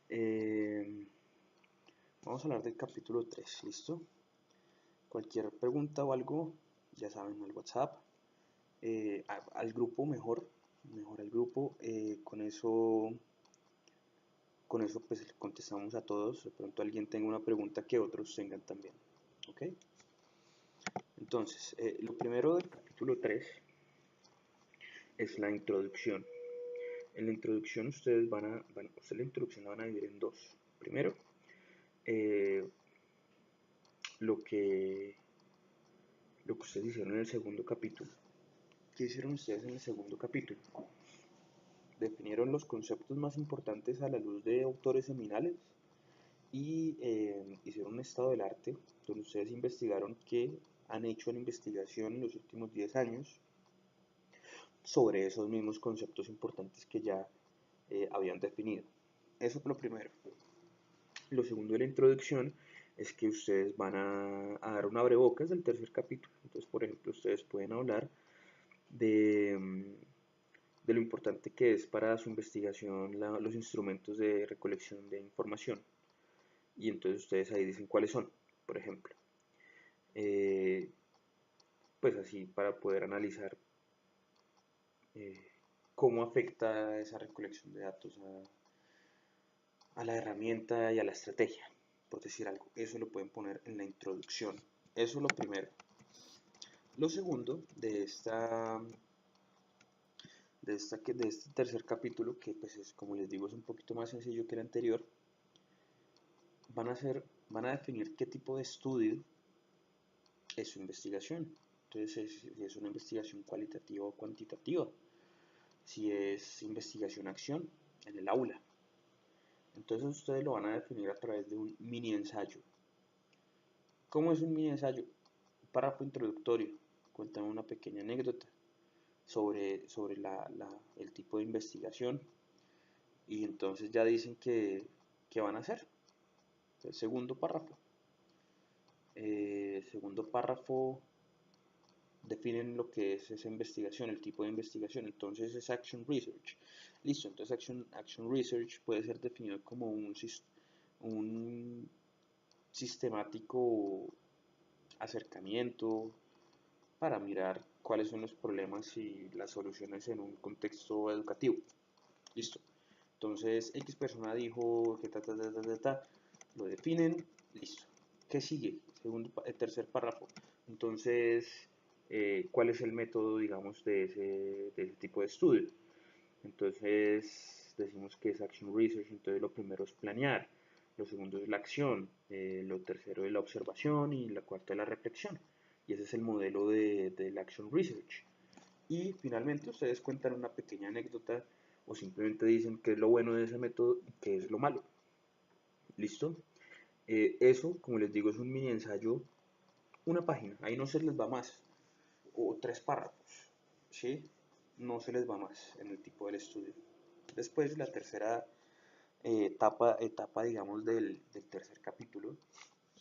Eh, Vamos a hablar del capítulo 3, ¿listo? Cualquier pregunta o algo, ya saben, al WhatsApp, al grupo mejor al grupo, con eso pues contestamos a todos, de pronto alguien tenga una pregunta que otros tengan también, ¿ok? Entonces, lo primero del capítulo 3 es la introducción. En la introducción ustedes la introducción la van a dividir en dos. Primero, eh, lo que, lo que ustedes hicieron en el segundo capítulo. ¿Qué hicieron ustedes en el segundo capítulo? Definieron los conceptos más importantes a la luz de autores seminales y hicieron un estado del arte donde ustedes investigaron qué han hecho en investigación en los últimos 10 años sobre esos mismos conceptos importantes que ya habían definido. Eso es lo primero. Lo segundo de la introducción es que ustedes van a dar un abrebocas del tercer capítulo. Entonces, por ejemplo, ustedes pueden hablar de lo importante que es para su investigación los instrumentos de recolección de información. Y entonces ustedes ahí dicen cuáles son, por ejemplo. Eh, pues así para poder analizar eh, cómo afecta esa recolección de datos a la herramienta y a la estrategia, por decir algo. Eso lo pueden poner en la introducción. Eso es lo primero. Lo segundo de este tercer capítulo, que pues es, como les digo, es un poquito más sencillo que el anterior, van a definir qué tipo de estudio es su investigación. Entonces, si es una investigación cualitativa o cuantitativa, si es investigación-acción en el aula. Entonces ustedes lo van a definir a través de un mini ensayo. ¿Cómo es un mini ensayo? Un párrafo introductorio. Cuentan una pequeña anécdota sobre el tipo de investigación y entonces ya dicen que van a hacer. El segundo párrafo definen lo que es esa investigación, el tipo de investigación. Entonces es Action Research. Listo, entonces Action Research puede ser definido como un sistemático acercamiento para mirar cuáles son los problemas y las soluciones en un contexto educativo. Listo. Entonces, X persona dijo que lo definen, listo. ¿Qué sigue? Tercer párrafo. Entonces, ¿cuál es el método, digamos, de ese tipo de estudio? Entonces, decimos que es Action Research, entonces lo primero es planear, lo segundo es la acción, lo tercero es la observación y la cuarta es la reflexión. Y ese es el modelo del Action Research. Y finalmente ustedes cuentan una pequeña anécdota o simplemente dicen qué es lo bueno de ese método y qué es lo malo. ¿Listo? Eso, como les digo, es un mini ensayo, una página, ahí no se les va más, o 3 párrafos, ¿sí? No se les va más en el tipo del estudio. Después, la tercera etapa digamos, del tercer capítulo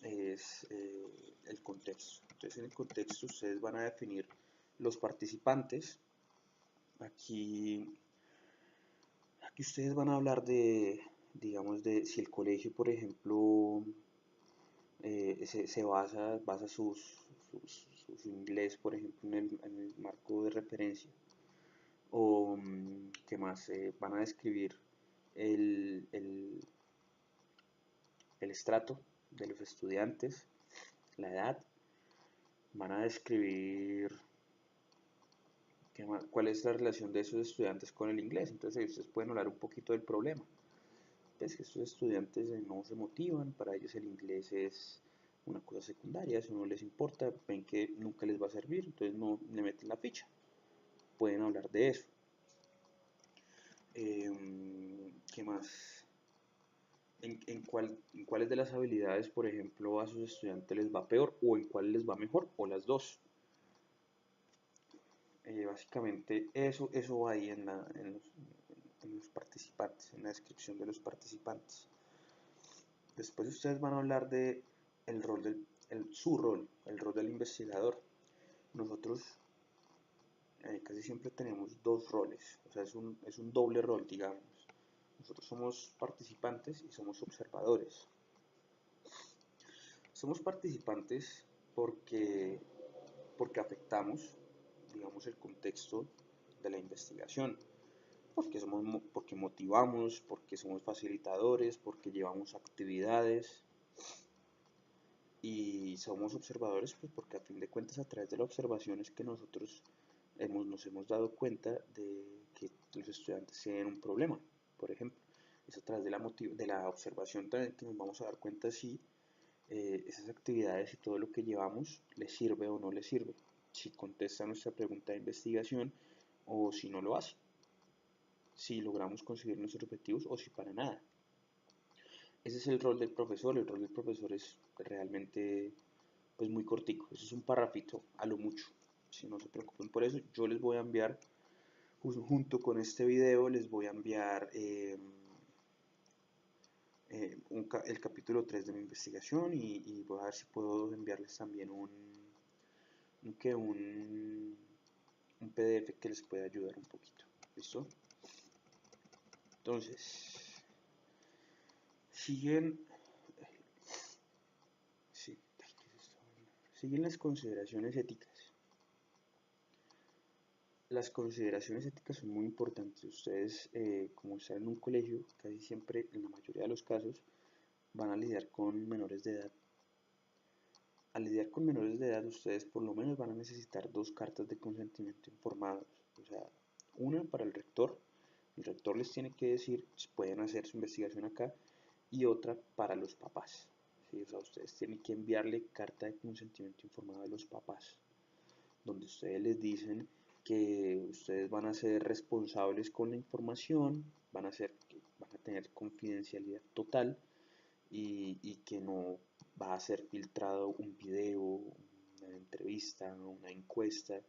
es el contexto. Entonces, en el contexto ustedes van a definir los participantes. Aquí ustedes van a hablar digamos, de si el colegio, por ejemplo, se basa su inglés, por ejemplo, en el marco de referencia. O, ¿qué más? Van a describir el estrato de los estudiantes, la edad. Van a describir cuál es la relación de esos estudiantes con el inglés. Entonces, ustedes pueden hablar un poquito del problema. Pues que estos estudiantes no se motivan, para ellos el inglés es una cosa secundaria, eso no les importa, ven que nunca les va a servir, entonces no le meten la ficha. Pueden hablar de eso. ¿Qué más? En cuáles de las habilidades, por ejemplo, a sus estudiantes les va peor o en cuáles les va mejor o las dos. Básicamente eso va ahí en los participantes, en la descripción de los participantes. Después ustedes van a hablar de su rol, el rol del investigador. Nosotros casi siempre tenemos dos roles, o sea, es un doble rol, digamos. nosotros somos participantes y somos observadores. Somos participantes porque afectamos, digamos, el contexto de la investigación, porque motivamos, porque somos facilitadores, porque llevamos actividades, y somos observadores pues porque a fin de cuentas a través de la observación es que nosotros nos hemos dado cuenta de que los estudiantes tienen un problema, por ejemplo. Es a través de la observación también que nos vamos a dar cuenta si esas actividades y todo lo que llevamos les sirve o no les sirve, si contesta nuestra pregunta de investigación o si no lo hace, si logramos conseguir nuestros objetivos o si para nada. Ese es el rol del profesor. El rol del profesor es realmente pues muy cortico. Eso es un parrafito a lo mucho. Si no se preocupen por eso, yo les voy a enviar junto con este video, les voy a enviar el capítulo 3 de mi investigación y voy a ver si puedo enviarles también un PDF que les pueda ayudar un poquito. ¿Listo? Entonces, siguen, sí, siguen las consideraciones éticas. Las consideraciones éticas son muy importantes. Ustedes, como están en un colegio, casi siempre, en la mayoría de los casos, van a lidiar con menores de edad. Al lidiar con menores de edad, ustedes por lo menos van a necesitar 2 cartas de consentimiento informados. O sea, una para el rector les tiene que decir si pueden hacer su investigación acá, y otra para los papás. ¿Sí? O sea, ustedes tienen que enviarle carta de consentimiento informado a los papás, donde ustedes les dicen que ustedes van a ser responsables con la información, van a tener confidencialidad total y que no va a ser filtrado un video, una entrevista, una encuesta,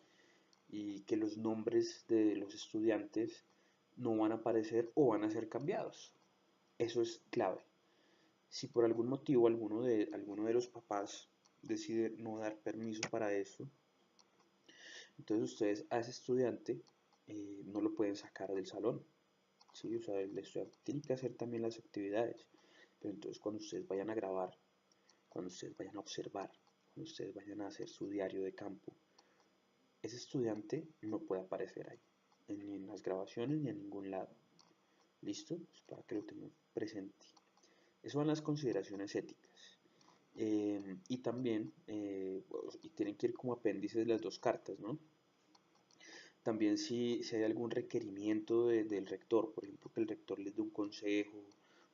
y que los nombres de los estudiantes no van a aparecer o van a ser cambiados. Eso es clave. Si por algún motivo alguno de los papás decide no dar permiso para eso, entonces ustedes a ese estudiante no lo pueden sacar del salón. ¿Sí? O sea, el estudiante tiene que hacer también las actividades. Pero entonces cuando ustedes vayan a grabar, cuando ustedes vayan a observar, cuando ustedes vayan a hacer su diario de campo, ese estudiante no puede aparecer ahí, ni en las grabaciones ni en ningún lado. ¿Listo? Pues para que lo tengan presente. Esas son las consideraciones éticas. Y también, y tienen que ir como apéndices de las 2 cartas, ¿no? También si hay algún requerimiento del rector, por ejemplo, que el rector les dé un consejo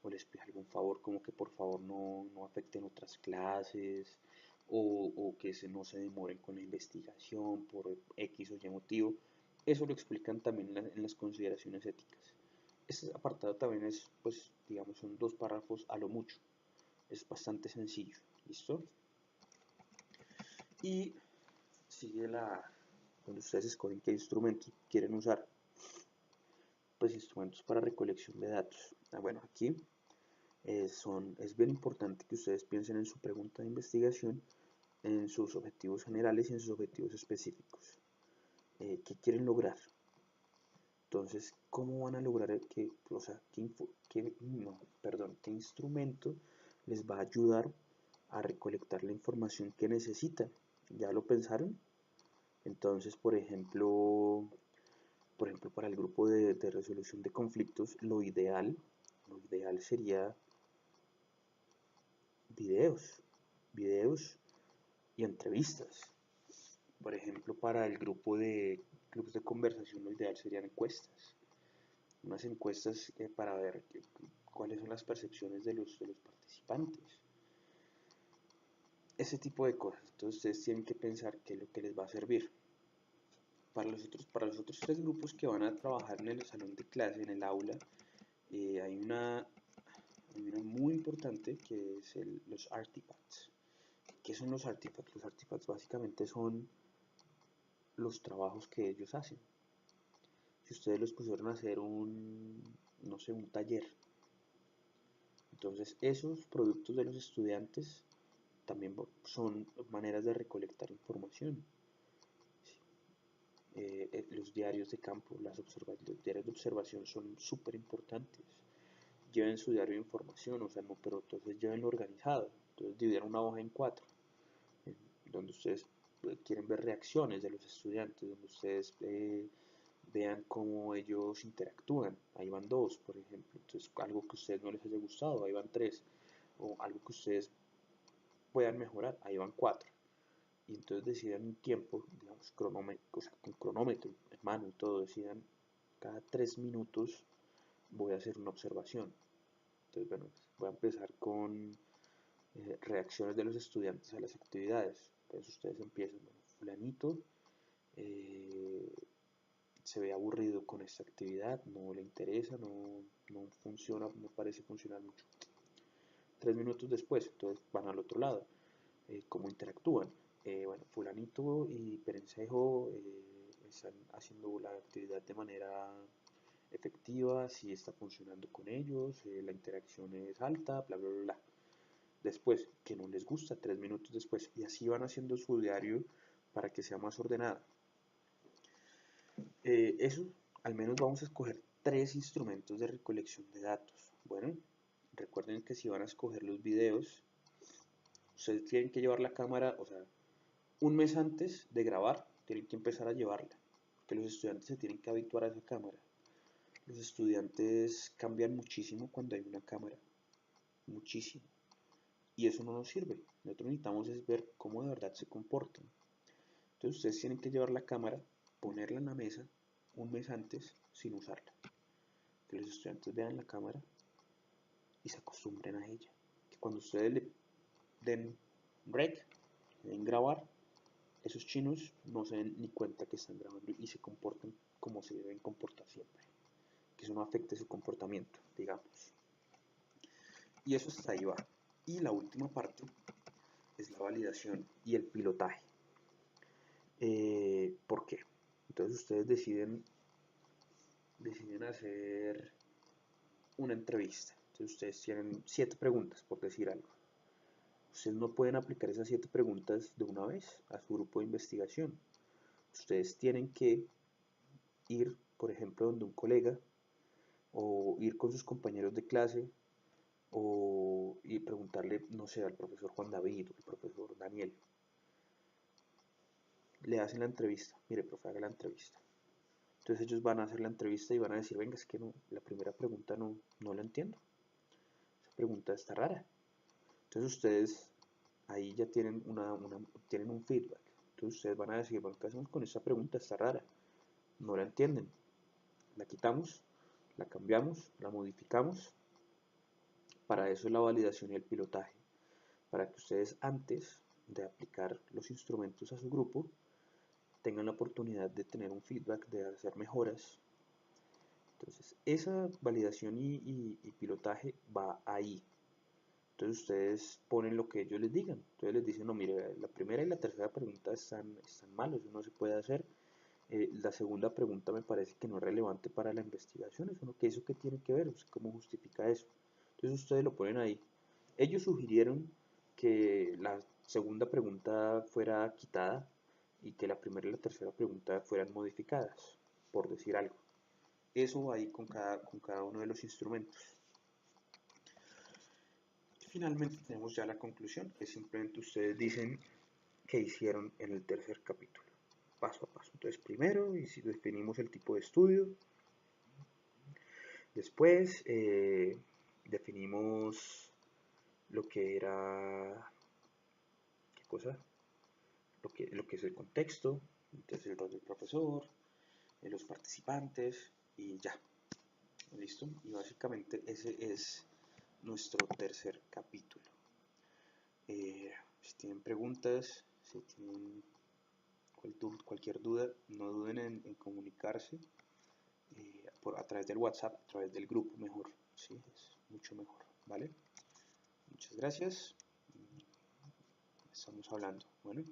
o les pida algún favor, como que por favor no afecten otras clases o que no se demoren con la investigación por X o Y motivo, eso lo explican también en las consideraciones éticas. Este apartado también es, pues, digamos, son 2 párrafos a lo mucho. Es bastante sencillo. ¿Listo? Y sigue cuando ustedes escogen qué instrumentos quieren usar, pues instrumentos para recolección de datos. Bueno, aquí es bien importante que ustedes piensen en su pregunta de investigación, en sus objetivos generales y en sus objetivos específicos. ¿Qué quieren lograr? Entonces, ¿cómo van a lograr o sea, qué instrumento les va a ayudar a recolectar la información que necesitan? ¿Ya lo pensaron? Entonces, para el grupo de resolución de conflictos, lo ideal sería videos y entrevistas. Por ejemplo, para el grupo de grupos de conversación, lo ideal serían encuestas. Unas encuestas para ver cuáles son las percepciones de los participantes. Ese tipo de cosas. Entonces ustedes tienen que pensar qué es lo que les va a servir. Para los otros 3 grupos que van a trabajar en el salón de clase, en el aula, hay una muy importante que es los artifacts. ¿Qué son los artifacts? Los artifacts básicamente son los trabajos que ellos hacen. Si ustedes los pusieron a hacer no sé, un taller, entonces esos productos de los estudiantes también son maneras de recolectar información. Los diarios de campo, los diarios de observación son súper importantes. lleven su diario de información, o sea, no, pero entonces llévenlo organizado. Entonces dividan una hoja en 4, donde ustedes quieren ver reacciones de los estudiantes, donde ustedes vean cómo ellos interactúan. Ahí van 2, por ejemplo. Entonces, algo que a ustedes no les haya gustado, ahí van 3. O algo que ustedes puedan mejorar, ahí van 4. Y entonces decidan un tiempo, digamos, o sea, con cronómetro en mano y todo, decidan cada 3 minutos voy a hacer una observación. Entonces, bueno, voy a empezar con reacciones de los estudiantes a las actividades. Entonces ustedes empiezan, bueno, fulanito se ve aburrido con esta actividad, no le interesa, no funciona, no parece funcionar mucho. 3 minutos después, entonces van al otro lado, cómo interactúan. Bueno, fulanito y perencejo están haciendo la actividad de manera efectiva, si está funcionando con ellos, la interacción es alta, bla, bla, bla, bla. Después, que no les gusta, 3 minutos después, y así van haciendo su diario para que sea más ordenado. Eso, al menos vamos a escoger 3 instrumentos de recolección de datos. Bueno, recuerden que si van a escoger los videos, ustedes tienen que llevar la cámara, o sea, un mes antes de grabar, tienen que empezar a llevarla, que los estudiantes se tienen que habituar a esa cámara. Los estudiantes cambian muchísimo cuando hay una cámara, muchísimo, y eso no nos sirve. Nosotros necesitamos es ver cómo de verdad se comportan. Entonces ustedes tienen que llevar la cámara, ponerla en la mesa un mes antes sin usarla, que los estudiantes vean la cámara y se acostumbren a ella, que cuando ustedes le den rec, le den grabar, esos chinos no se den ni cuenta que están grabando y se comportan como se deben comportar siempre, que eso no afecte su comportamiento, digamos. Y eso hasta ahí va. Y la última parte es la validación y el pilotaje. ¿Por qué? Entonces ustedes deciden hacer una entrevista. Entonces ustedes tienen 7 preguntas, por decir algo. Ustedes no pueden aplicar esas 7 preguntas de una vez a su grupo de investigación. Ustedes tienen que ir, por ejemplo, donde un colega, o ir con sus compañeros de clase, y preguntarle, no sé, al profesor Juan David o al profesor Daniel. Le hacen la entrevista. Mire, profe, haga la entrevista. Entonces ellos van a hacer la entrevista y van a decir, venga, es que no, la primera pregunta no la entiendo. Esa pregunta está rara. Entonces ustedes ahí ya tienen, tienen un feedback. Entonces ustedes van a decir, bueno, ¿qué hacemos con esta pregunta? Está rara. No la entienden. La quitamos, la cambiamos, la modificamos. Para eso es la validación y el pilotaje. Para que ustedes antes de aplicar los instrumentos a su grupo tengan la oportunidad de tener un feedback, de hacer mejoras. Entonces esa validación y pilotaje va ahí. Entonces ustedes ponen lo que ellos les digan. Entonces les dicen, no, mire, la primera y la tercera pregunta están mal, eso no se puede hacer. La segunda pregunta me parece que no es relevante para la investigación, eso que tiene que ver, cómo justifica eso. Entonces ustedes lo ponen ahí. Ellos sugirieron que la segunda pregunta fuera quitada y que la primera y la tercera pregunta fueran modificadas, por decir algo. Eso va ahí con cada uno de los instrumentos. Finalmente tenemos ya la conclusión, que simplemente ustedes dicen que hicieron en el tercer capítulo, paso a paso. Entonces primero definimos el tipo de estudio, después definimos lo que era, ¿qué cosa? Lo que es el contexto, entonces el rol del profesor, los participantes y ya, listo. Y básicamente ese es nuestro tercer capítulo. Si tienen preguntas, si tienen cualquier duda, no duden en comunicarse a través del WhatsApp, a través del grupo mejor, ¿sí? Es mucho mejor, ¿vale? Muchas gracias. Estamos hablando. Bueno.